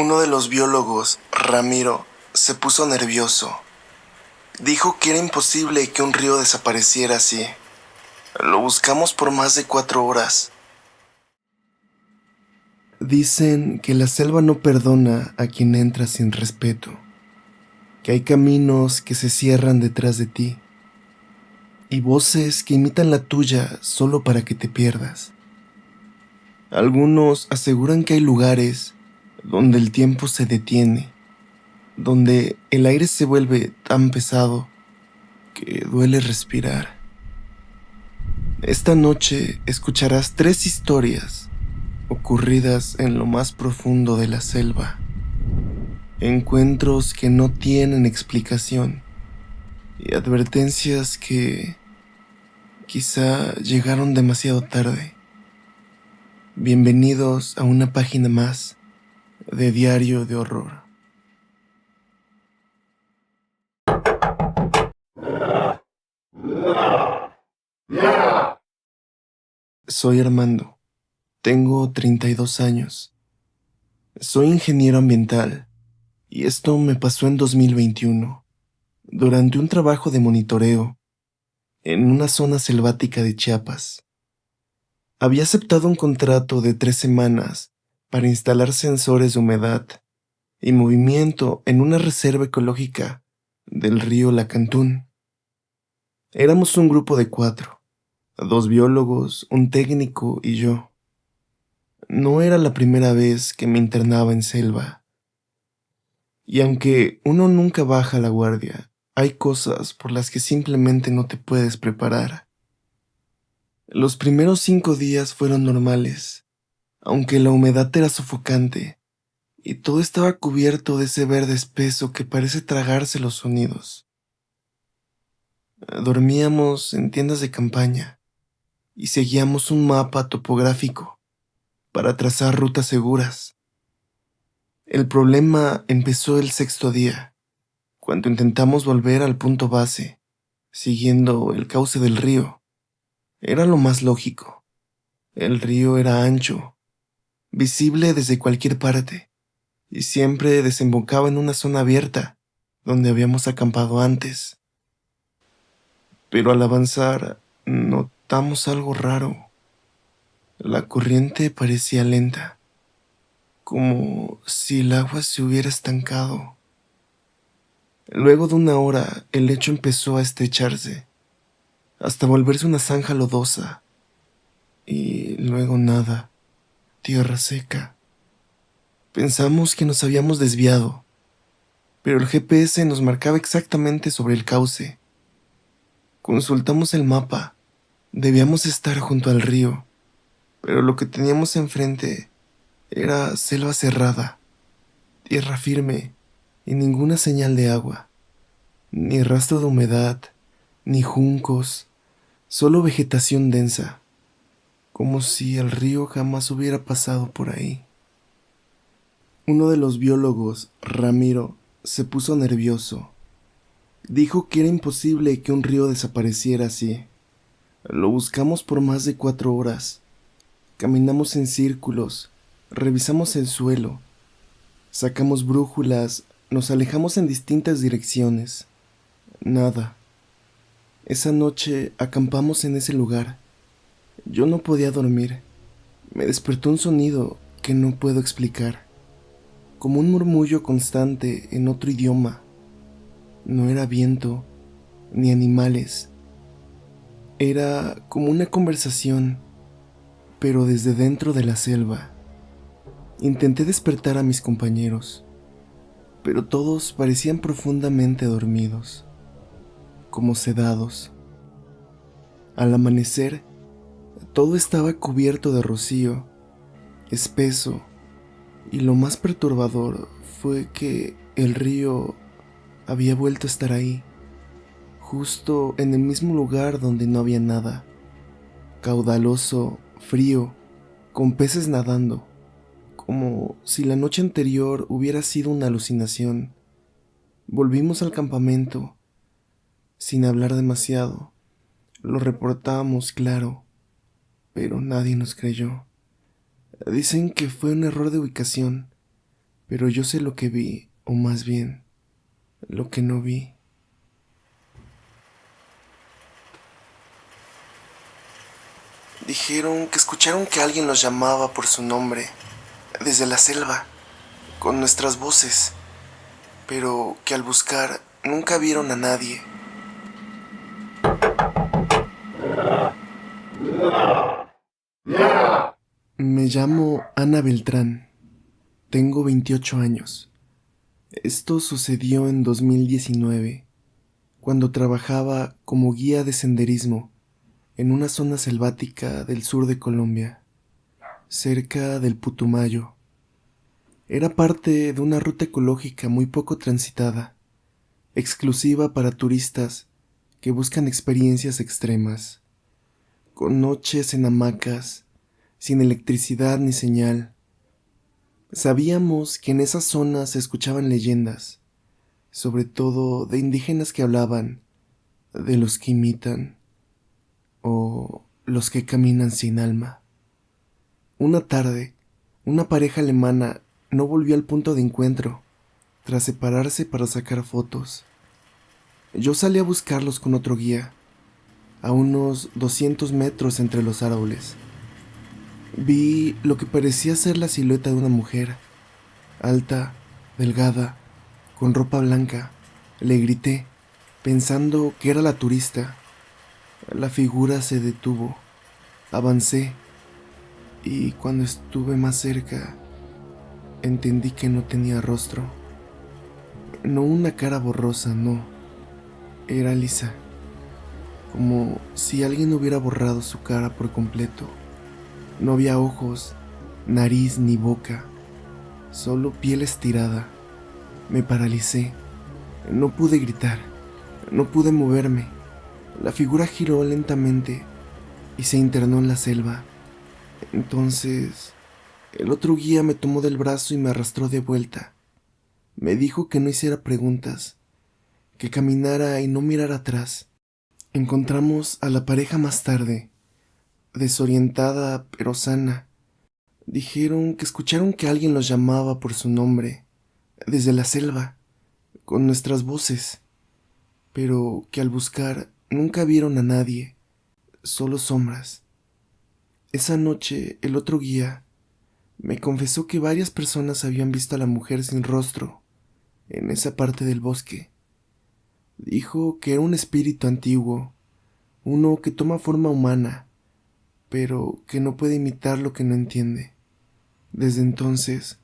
Uno de los biólogos, Ramiro, se puso nervioso. Dijo que era imposible que un río desapareciera así. Lo buscamos por más de 4 horas. Dicen que la selva no perdona a quien entra sin respeto, que hay caminos que se cierran detrás de ti y voces que imitan la tuya solo para que te pierdas. Algunos aseguran que hay lugares donde el tiempo se detiene, donde el aire se vuelve tan pesado que duele respirar. Esta noche escucharás 3 historias ocurridas en lo más profundo de la selva. Encuentros que no tienen explicación y advertencias que quizá llegaron demasiado tarde. Bienvenidos a una página más de Diario de Horror. Soy Armando. Tengo 32 años. Soy ingeniero ambiental y esto me pasó en 2021, durante un trabajo de monitoreo en una zona selvática de Chiapas. Había aceptado un contrato de 3 semanas para instalar sensores de humedad y movimiento en una reserva ecológica del río Lacantún. Éramos un grupo de 4, 2 biólogos, un técnico y yo. No era la primera vez que me internaba en selva. Y aunque uno nunca baja la guardia, hay cosas por las que simplemente no te puedes preparar. Los primeros 5 días fueron normales, aunque la humedad era sofocante y todo estaba cubierto de ese verde espeso que parece tragarse los sonidos. Dormíamos en tiendas de campaña y seguíamos un mapa topográfico para trazar rutas seguras. El problema empezó el 6.º día, cuando intentamos volver al punto base, siguiendo el cauce del río. Era lo más lógico. El río era ancho, visible desde cualquier parte, y siempre desembocaba en una zona abierta, donde habíamos acampado antes. Pero al avanzar, notamos algo raro. La corriente parecía lenta, como si el agua se hubiera estancado. Luego de 1 hora, el lecho empezó a estrecharse, hasta volverse una zanja lodosa, y luego nada, tierra seca. Pensamos que nos habíamos desviado, pero el GPS nos marcaba exactamente sobre el cauce. Consultamos el mapa. Debíamos estar junto al río, pero lo que teníamos enfrente era selva cerrada, tierra firme y ninguna señal de agua, ni rastro de humedad, ni juncos, solo vegetación densa, como si el río jamás hubiera pasado por ahí. Uno de los biólogos, Ramiro, se puso nervioso. Dijo que era imposible que un río desapareciera así. Lo buscamos por más de 4 horas. Caminamos en círculos, revisamos el suelo, sacamos brújulas, nos alejamos en distintas direcciones. Nada. Esa noche acampamos en ese lugar. Yo no podía dormir. Me despertó un sonido que no puedo explicar, como un murmullo constante en otro idioma. No era viento, ni animales. Era como una conversación, pero desde dentro de la selva. Intenté despertar a mis compañeros, pero todos parecían profundamente dormidos, como sedados. Al amanecer, todo estaba cubierto de rocío, espeso, y lo más perturbador fue que el río había vuelto a estar ahí, justo en el mismo lugar donde no había nada, caudaloso, frío, con peces nadando, como si la noche anterior hubiera sido una alucinación. Volvimos al campamento, sin hablar demasiado. Lo reportábamos, claro, pero nadie nos creyó. Dicen que fue un error de ubicación, pero yo sé lo que vi, o más bien, lo que no vi. Dijeron que escucharon que alguien los llamaba por su nombre, desde la selva, con nuestras voces, pero que al buscar nunca vieron a nadie. Me llamo Ana Beltrán, tengo 28 años. Esto sucedió en 2019, cuando trabajaba como guía de senderismo en una zona selvática del sur de Colombia, cerca del Putumayo. Era parte de una ruta ecológica muy poco transitada, exclusiva para turistas que buscan experiencias extremas, con noches en hamacas, sin electricidad ni señal. Sabíamos que en esas zonas se escuchaban leyendas, sobre todo de indígenas que hablaban de los que imitan o los que caminan sin alma. Una tarde, una pareja alemana no volvió al punto de encuentro, tras separarse para sacar fotos. Yo salí a buscarlos con otro guía, a unos 200 metros entre los árboles. Vi lo que parecía ser la silueta de una mujer, alta, delgada, con ropa blanca. Le grité, pensando que era la turista. La figura se detuvo. Avancé, y cuando estuve más cerca, entendí que no tenía rostro. No una cara borrosa, no. Era lisa, como si alguien hubiera borrado su cara por completo. No había ojos, nariz ni boca, solo piel estirada. Me paralicé. No pude gritar, no pude moverme. La figura giró lentamente y se internó en la selva. Entonces, el otro guía me tomó del brazo y me arrastró de vuelta. Me dijo que no hiciera preguntas, que caminara y no mirara atrás. Encontramos a la pareja más tarde, desorientada pero sana. Dijeron que escucharon que alguien los llamaba por su nombre, desde la selva, con nuestras voces, pero que al buscar nunca vieron a nadie, solo sombras. Esa noche el otro guía me confesó que varias personas habían visto a la mujer sin rostro en esa parte del bosque. Dijo que era un espíritu antiguo, uno que toma forma humana, pero que no puede imitar lo que no entiende. Desde entonces,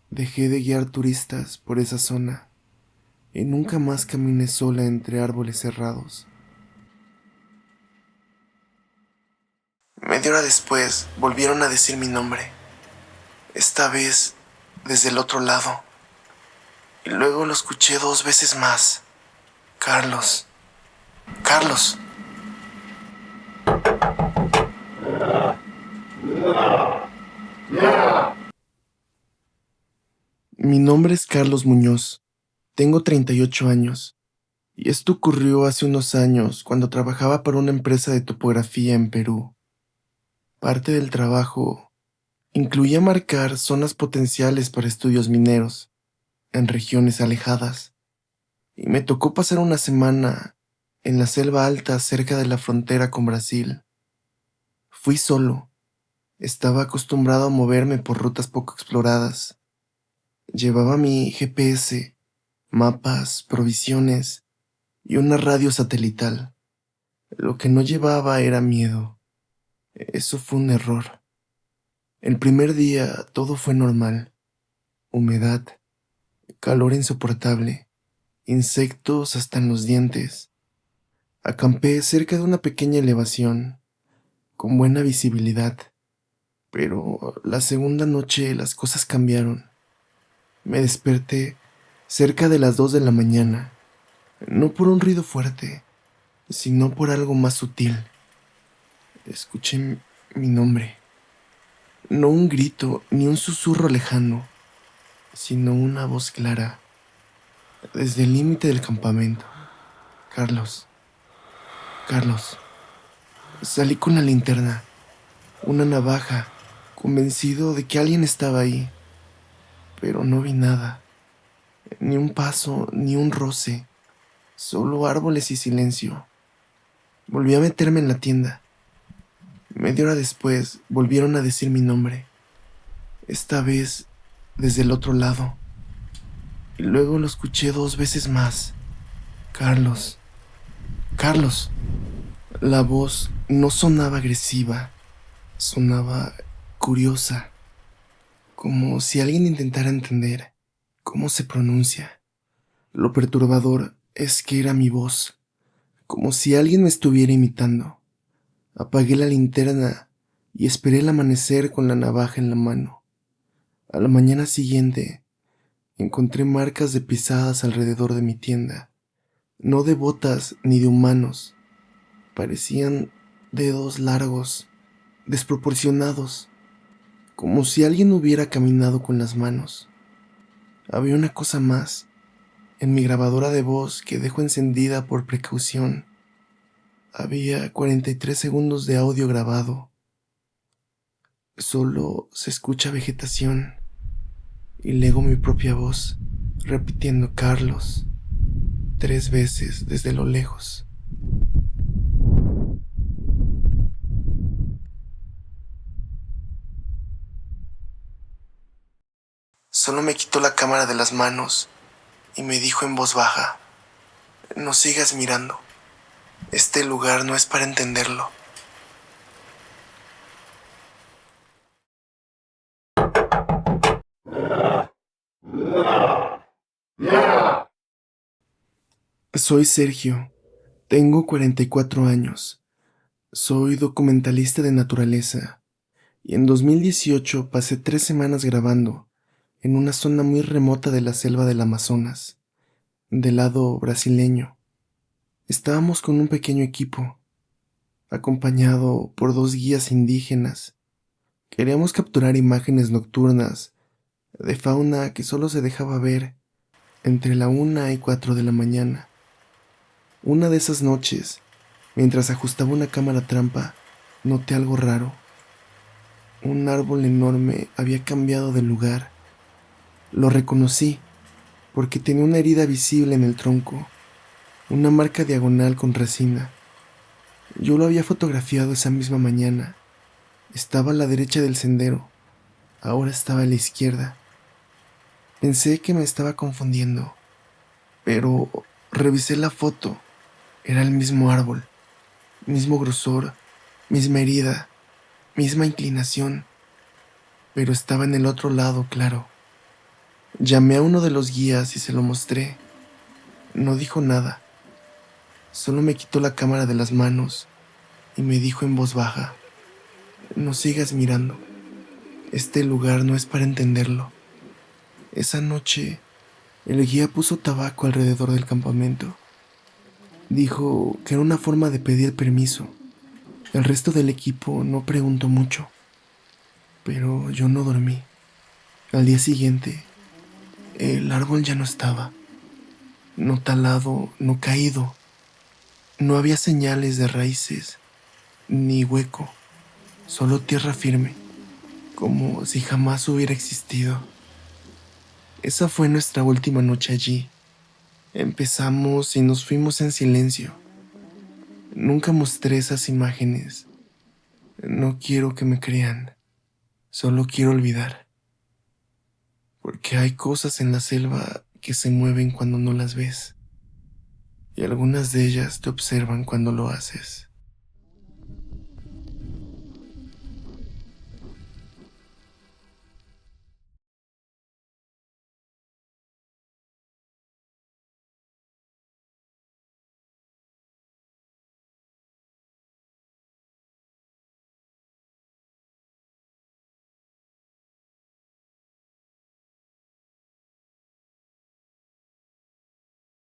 dejé de guiar turistas por esa zona y nunca más caminé sola entre árboles cerrados. Media hora después volvieron a decir mi nombre, esta vez desde el otro lado, y luego lo escuché 2 veces más. Carlos, Carlos. Mi nombre es Carlos Muñoz, tengo 38 años, y esto ocurrió hace unos años cuando trabajaba para una empresa de topografía en Perú. Parte del trabajo incluía marcar zonas potenciales para estudios mineros en regiones alejadas, y me tocó pasar una semana en la selva alta cerca de la frontera con Brasil. Fui solo, estaba acostumbrado a moverme por rutas poco exploradas. Llevaba mi GPS, mapas, provisiones y una radio satelital. Lo que no llevaba era miedo. Eso fue un error. El primer día todo fue normal. Humedad, calor insoportable, insectos hasta en los dientes. Acampé cerca de una pequeña elevación, con buena visibilidad. Pero la segunda noche las cosas cambiaron. Me desperté cerca de las 2 de la mañana, no por un ruido fuerte, sino por algo más sutil. Escuché mi nombre. No un grito ni un susurro lejano, sino una voz clara, desde el límite del campamento. Carlos, Carlos. Salí con la linterna, una navaja, convencido de que alguien estaba ahí. pero no vi nada. Ni un paso, ni un roce, solo árboles y silencio. Volví a meterme en la tienda. Media hora después volvieron a decir mi nombre, esta vez desde el otro lado. Y luego lo escuché 2 veces más. Carlos, Carlos. La voz no sonaba agresiva, sonaba curiosa, como si alguien intentara entender cómo se pronuncia. Lo perturbador es que era mi voz, como si alguien me estuviera imitando. Apagué la linterna y esperé el amanecer con la navaja en la mano. A la mañana siguiente, encontré marcas de pisadas alrededor de mi tienda, no de botas ni de humanos. Parecían dedos largos, desproporcionados, como si alguien hubiera caminado con las manos. Había una cosa más. En mi grabadora de voz que dejo encendida por precaución, había 43 segundos de audio grabado. Solo se escucha vegetación y luego mi propia voz repitiendo Carlos 3 veces desde lo lejos. Solo me quitó la cámara de las manos y me dijo en voz baja, no sigas mirando, este lugar no es para entenderlo. Soy Sergio, tengo 44 años, soy documentalista de naturaleza y en 2018 pasé 3 semanas grabando en una zona muy remota de la selva del Amazonas, del lado brasileño. Estábamos con un pequeño equipo, acompañado por 2 guías indígenas. Queríamos capturar imágenes nocturnas de fauna que solo se dejaba ver entre la 1 y 4 de la mañana. Una de esas noches, mientras ajustaba una cámara trampa, noté algo raro. Un árbol enorme había cambiado de lugar. Lo reconocí porque tenía una herida visible en el tronco, una marca diagonal con resina. Yo lo había fotografiado esa misma mañana. Estaba a la derecha del sendero, ahora estaba a la izquierda. Pensé que me estaba confundiendo, pero revisé la foto. Era el mismo árbol, mismo grosor, misma herida, misma inclinación, pero estaba en el otro lado, claro. Llamé a uno de los guías y se lo mostré. No dijo nada, solo me quitó la cámara de las manos y me dijo en voz baja, no sigas mirando, este lugar no es para entenderlo. Esa noche, el guía puso tabaco alrededor del campamento. Dijo que era una forma de pedir permiso. El resto del equipo no preguntó mucho, pero yo no dormí. Al día siguiente, el árbol ya no estaba, no talado, no caído. No había señales de raíces, ni hueco, solo tierra firme, como si jamás hubiera existido. Esa fue nuestra última noche allí. Empezamos y nos fuimos en silencio. Nunca mostré esas imágenes. No quiero que me crean, solo quiero olvidar. Porque hay cosas en la selva que se mueven cuando no las ves, y algunas de ellas te observan cuando lo haces.